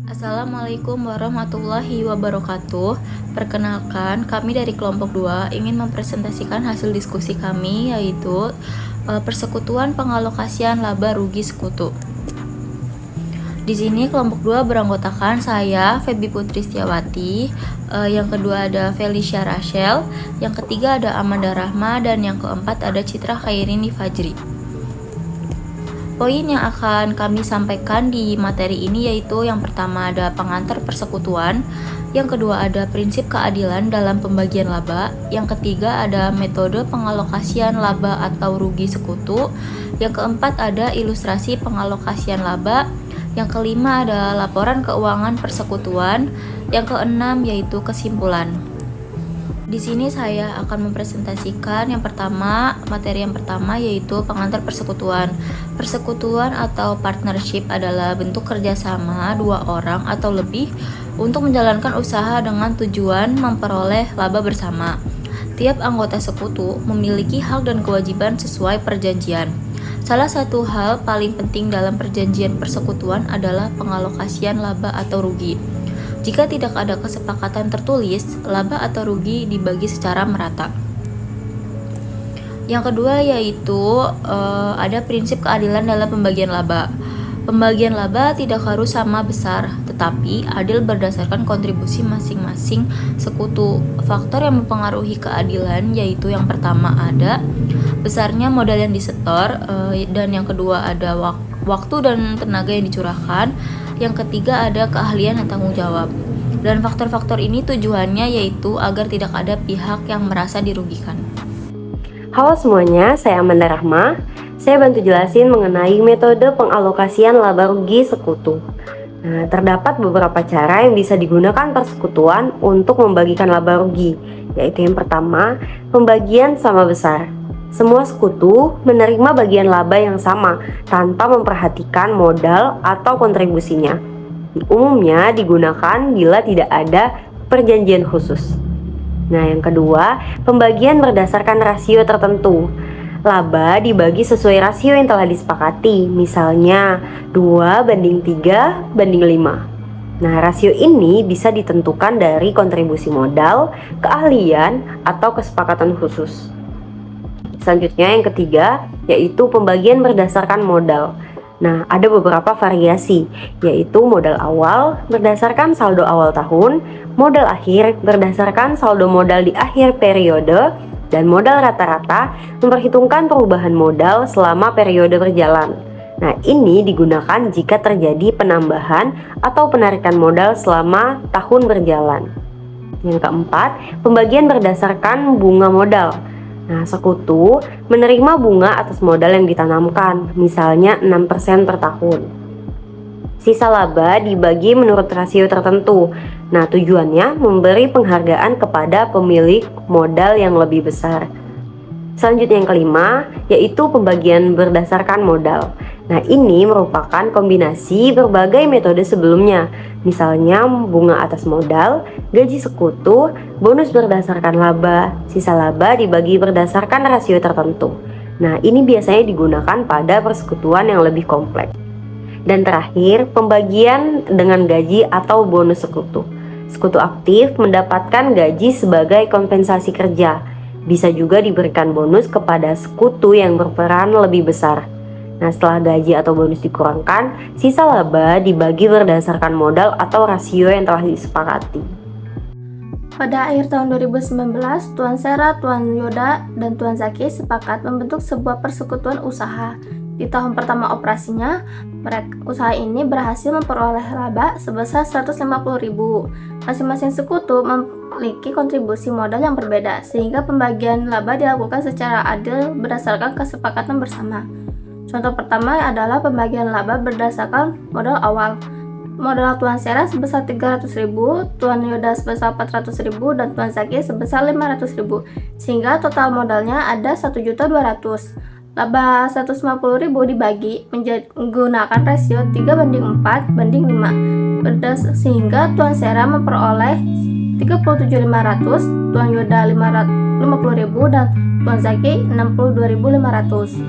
Assalamualaikum warahmatullahi wabarakatuh. Perkenalkan, kami dari kelompok 2 ingin mempresentasikan hasil diskusi kami, yaitu persekutuan pengalokasian laba rugi sekutu. Di sini kelompok 2 beranggotakan saya, Feby Putri Setiawati, yang kedua ada Felicia Rachel, yang ketiga ada Amanda Rahma, dan yang keempat ada Citra Khairini Fajri. Poin yang akan kami sampaikan di materi ini yaitu yang pertama ada pengantar persekutuan, yang kedua ada prinsip keadilan dalam pembagian laba, yang ketiga ada metode pengalokasian laba atau rugi sekutu, yang keempat ada ilustrasi pengalokasian laba, yang kelima ada laporan keuangan persekutuan, yang keenam yaitu kesimpulan. Di sini saya akan mempresentasikan materi yang pertama yaitu pengantar persekutuan. Persekutuan atau partnership adalah bentuk kerjasama dua orang atau lebih untuk menjalankan usaha dengan tujuan memperoleh laba bersama. Tiap anggota sekutu memiliki hak dan kewajiban sesuai perjanjian. Salah satu hal paling penting dalam perjanjian persekutuan adalah pengalokasian laba atau rugi. Jika tidak ada kesepakatan tertulis, laba atau rugi dibagi secara merata. Yang kedua yaitu ada prinsip keadilan dalam pembagian laba. Pembagian laba tidak harus sama besar, tetapi adil berdasarkan kontribusi masing-masing sekutu. Faktor yang mempengaruhi keadilan yaitu yang pertama ada besarnya modal yang disetor, dan yang kedua ada waktu dan tenaga yang dicurahkan. Yang ketiga ada keahlian dan tanggung jawab. Dan faktor-faktor ini tujuannya yaitu agar tidak ada pihak yang merasa dirugikan. Halo semuanya, saya Amanda Rahma. Saya bantu jelasin mengenai metode pengalokasian laba rugi sekutu. Nah, terdapat beberapa cara yang bisa digunakan persekutuan untuk membagikan laba rugi, yaitu yang pertama, pembagian sama besar. Semua sekutu menerima bagian laba yang sama tanpa memperhatikan modal atau kontribusinya. Umumnya digunakan bila tidak ada perjanjian khusus. Nah, yang kedua, pembagian berdasarkan rasio tertentu. Laba dibagi sesuai rasio yang telah disepakati, misalnya 2:3:5. Nah, rasio ini bisa ditentukan dari kontribusi modal, keahlian, atau kesepakatan khusus. Selanjutnya yang ketiga yaitu pembagian berdasarkan modal. Nah, ada beberapa variasi, yaitu modal awal berdasarkan saldo awal tahun, modal akhir berdasarkan saldo modal di akhir periode, dan modal rata-rata memperhitungkan perubahan modal selama periode berjalan. Nah, ini digunakan jika terjadi penambahan atau penarikan modal selama tahun berjalan. Yang keempat, pembagian berdasarkan bunga modal. Nah, sekutu menerima bunga atas modal yang ditanamkan, misalnya 6% per tahun. Sisa laba dibagi menurut rasio tertentu. Nah, tujuannya memberi penghargaan kepada pemilik modal yang lebih besar. Selanjutnya yang kelima, yaitu pembagian berdasarkan modal. Nah, ini merupakan kombinasi berbagai metode sebelumnya, misalnya bunga atas modal, gaji sekutu, bonus berdasarkan laba, sisa laba dibagi berdasarkan rasio tertentu. Nah, ini biasanya digunakan pada persekutuan yang lebih kompleks. Dan terakhir, pembagian dengan gaji atau bonus sekutu. Sekutu aktif mendapatkan gaji sebagai kompensasi kerja. Bisa juga diberikan bonus kepada sekutu yang berperan lebih besar. Nah, setelah gaji atau bonus dikurangkan, sisa laba dibagi berdasarkan modal atau rasio yang telah disepakati. Pada akhir tahun 2019, Tuan Sera, Tuan Yoda, dan Tuan Zaki sepakat membentuk sebuah persekutuan usaha. Di tahun pertama operasinya, usaha ini berhasil memperoleh laba sebesar 150.000. Masing-masing sekutu memiliki kontribusi modal yang berbeda, sehingga pembagian laba dilakukan secara adil berdasarkan kesepakatan bersama. Contoh pertama adalah pembagian laba berdasarkan modal awal. Modal Tuan Sera sebesar 300.000, Tuan Yoda sebesar 400.000, dan Tuan Zaki sebesar 500.000, sehingga total modalnya ada 1.200.000. Laba 150.000 dibagi menggunakan rasio 3:4:5, sehingga Tuan Sera memperoleh 37.500, Tuan Yoda 50.000, dan Tuan Zaki 62.500.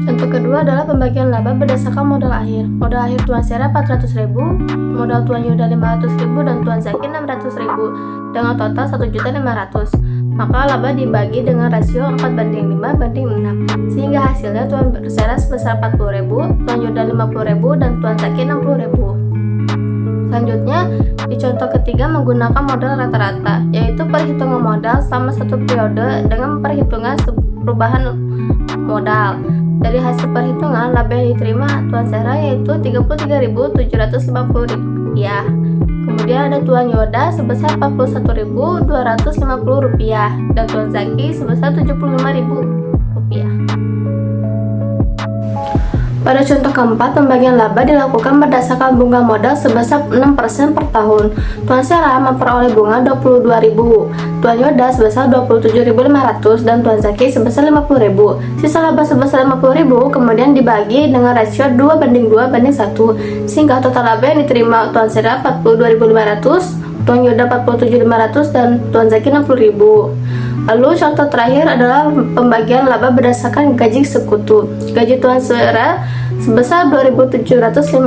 Contoh kedua adalah pembagian laba berdasarkan modal akhir. Modal akhir Tuan Sera 400.000, modal Tuan Yoda 500.000 dan Tuan Zaki 600.000 dengan total 1.500.000. Maka laba dibagi dengan rasio 4:5:6 sehingga hasilnya Tuan Sera sebesar 40.000, Tuan Yoda 50.000 dan Tuan Zaki 60.000. Selanjutnya, di contoh ketiga menggunakan modal rata-rata, yaitu perhitungan modal selama satu periode dengan perhitungan perubahan modal. Dari hasil perhitungan, laba yang diterima Tuan Sera yaitu Rp33.750. Kemudian ada Tuan Yoda sebesar Rp41.250 dan Tuan Zaki sebesar Rp75.000. Pada contoh keempat, pembagian laba dilakukan berdasarkan bunga modal sebesar 6% per tahun. Tuan Sera memperoleh bunga Rp22.000, Tuan Yoda sebesar Rp27.500 dan Tuan Zaki sebesar Rp50.000. Sisa laba sebesar Rp50.000 kemudian dibagi dengan rasio 2:2:1 sehingga total laba yang diterima Tuan Sera Rp42.500, Tuan Yoda Rp47.500 dan Tuan Zaki Rp60.000. Lalu contoh terakhir adalah pembagian laba berdasarkan gaji sekutu. Gaji Tuan Sera sebesar Rp2.750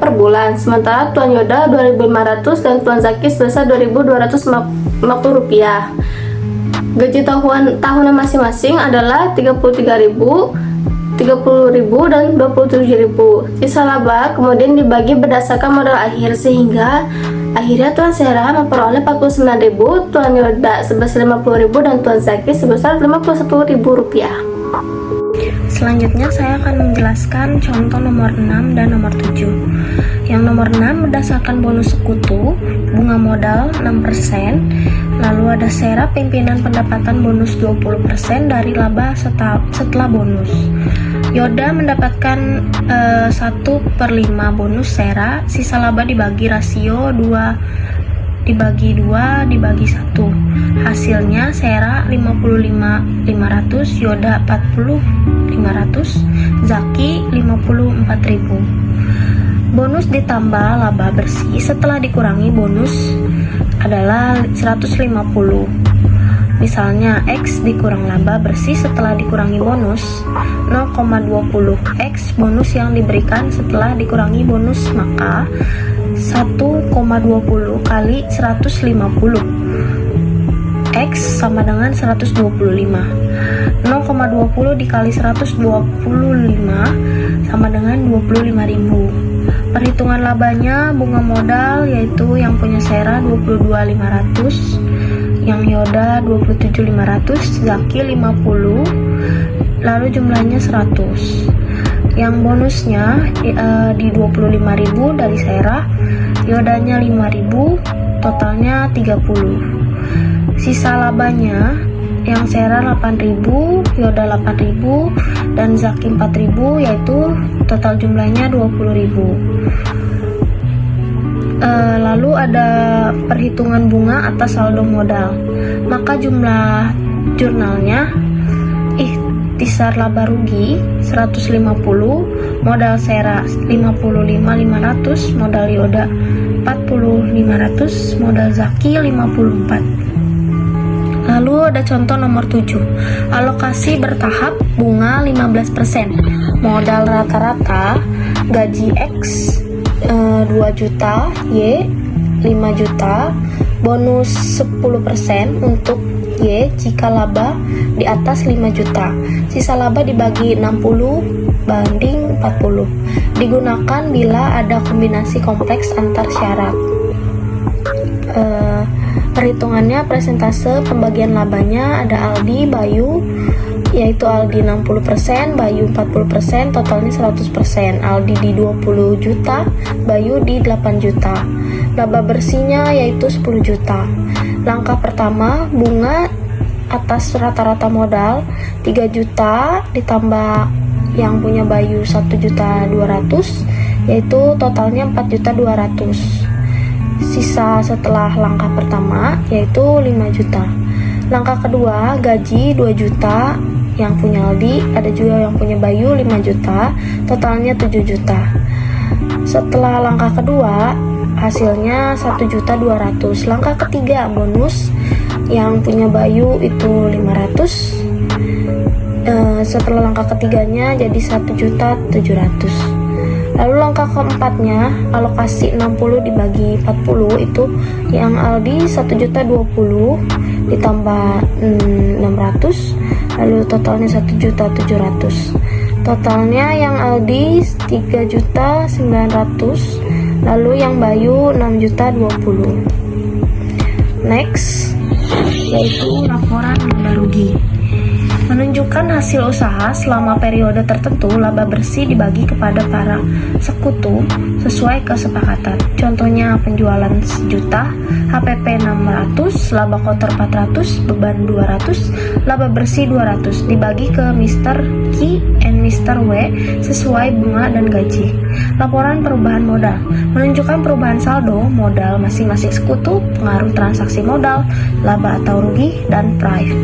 per bulan, sementara Tuan Yoda Rp2.500 dan Tuan Zaki sebesar Rp2.250. Gaji tahunan masing-masing adalah Rp33.000, Rp30.000 dan Rp27.000. Sisa laba kemudian dibagi berdasarkan modal akhir sehingga akhirnya Tuan Sera memperoleh Rp49.000, Tuan Yoda sebesar Rp50.000 dan Tuan Zaki sebesar Rp51.000. Selanjutnya saya akan menjelaskan contoh nomor 6 dan nomor 7. Yang nomor 6 berdasarkan bonus sekutu, bunga modal 6%, lalu ada Sera pimpinan pendapatan bonus 20% dari laba setelah bonus. Yoda mendapatkan 1/5 bonus Sera, sisa laba dibagi rasio 2:1. Hasilnya Sera 55.500, Yoda 40.500, Zaki 54.000. Bonus ditambah laba bersih setelah dikurangi bonus adalah 150. Misalnya X dikurang laba bersih setelah dikurangi bonus 0,20 X bonus yang diberikan setelah dikurangi bonus, maka 1,20 kali 150 X sama dengan 125. 0,20 dikali 125 sama dengan 25.000. Perhitungan labanya bunga modal yaitu yang punya Sera 22.500, yang Yoda 27.500, Zaki 50, lalu jumlahnya 100. Yang bonusnya di 25.000 dari Sera, Yodanya 5.000, totalnya 30. Sisa labanya yang Sera 8.000, Yoda 8.000 dan Zaki 4.000, yaitu total jumlahnya 20.000. Lalu ada perhitungan bunga atas saldo modal, maka jumlah jurnalnya ikhtisar laba rugi 150, modal Sera 55.500, modal Yoda 40.500, modal Zaki 54. Lalu ada contoh nomor 7, alokasi bertahap bunga 15%, modal rata-rata gaji X 2 juta, Y 5 juta, bonus 10% untuk Y jika laba di atas 5 juta. Sisa laba dibagi 60/40. Digunakan bila ada kombinasi kompleks antar syarat. Perhitungannya presentase pembagian labanya ada Aldi, Bayu, yaitu Aldi 60%, Bayu 40%, totalnya 100%. Aldi di 20 juta, Bayu di 8 juta. Laba bersihnya yaitu 10 juta. Langkah pertama, bunga atas rata-rata modal 3 juta ditambah yang punya Bayu 1.200.000, yaitu totalnya 4.200.000. Sisa setelah langkah pertama yaitu 5 juta. Langkah kedua, gaji 2 juta yang punya Aldi, ada juga yang punya Bayu 5 juta, totalnya 7 juta. Setelah langkah kedua, hasilnya 1.200.000. Langkah ketiga, bonus yang punya Bayu itu 500, Setelah langkah ketiganya jadi 1.700.000. Lalu langkah keempatnya, alokasi 60 dibagi 40 itu yang Aldi 1.020.000 ditambah 600, lalu totalnya 1.700.000. Totalnya yang Aldi 3.900.000, lalu yang Bayu 6.020.000. Next, yaitu laporan laba rugi. Menunjukkan hasil usaha selama periode tertentu, laba bersih dibagi kepada para sekutu sesuai kesepakatan. Contohnya penjualan 1 juta, HPP 600, laba kotor 400, beban 200, laba bersih 200, dibagi ke Mr. Q and Mr. W sesuai bunga dan gaji. Laporan perubahan modal menunjukkan perubahan saldo modal masing-masing sekutu, pengaruh transaksi modal, laba atau rugi, dan price.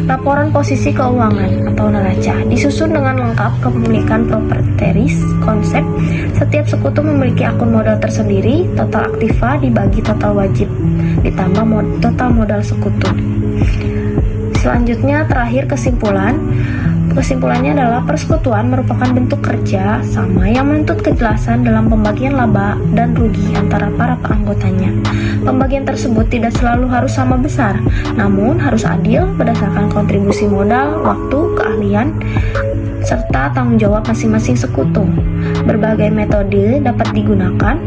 Laporan posisi keuangan atau neraca disusun dengan lengkap kepemilikan properties konsep. Setiap sekutu memiliki akun modal tersendiri, total aktiva dibagi total wajib ditambah total modal sekutu. Selanjutnya terakhir kesimpulannya adalah persekutuan merupakan bentuk kerja sama yang menuntut kejelasan dalam pembagian laba dan rugi antara para anggotanya. Pembagian tersebut tidak selalu harus sama besar, namun harus adil berdasarkan kontribusi modal, waktu, keahlian, serta tanggung jawab masing-masing sekutu. Berbagai metode dapat digunakan,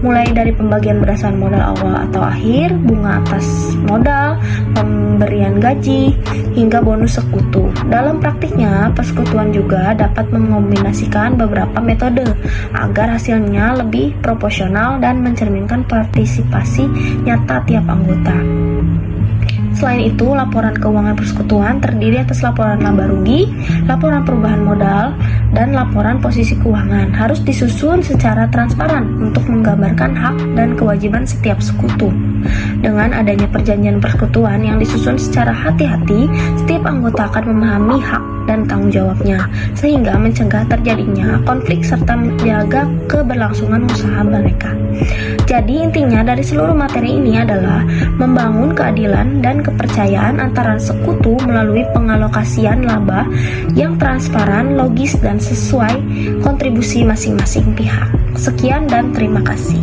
mulai dari pembagian berdasarkan modal awal atau akhir, bunga atas modal, pemberian gaji, hingga bonus sekutu. Dalam praktiknya, persekutuan juga dapat mengombinasikan beberapa metode agar hasilnya lebih proporsional dan mencerminkan partisipasi nyata tiap anggota. Selain itu, laporan keuangan persekutuan terdiri atas laporan laba rugi, laporan perubahan modal, dan laporan posisi keuangan. Harus disusun secara transparan untuk menggambarkan hak dan kewajiban setiap sekutu. Dengan adanya perjanjian persekutuan yang disusun secara hati-hati, setiap anggota akan memahami hak dan tanggung jawabnya, sehingga mencegah terjadinya konflik serta menjaga keberlangsungan usaha mereka. Jadi intinya dari seluruh materi ini adalah membangun keadilan dan kepercayaan antara sekutu melalui pengalokasian laba yang transparan, logis, dan sesuai kontribusi masing-masing pihak. Sekian dan terima kasih.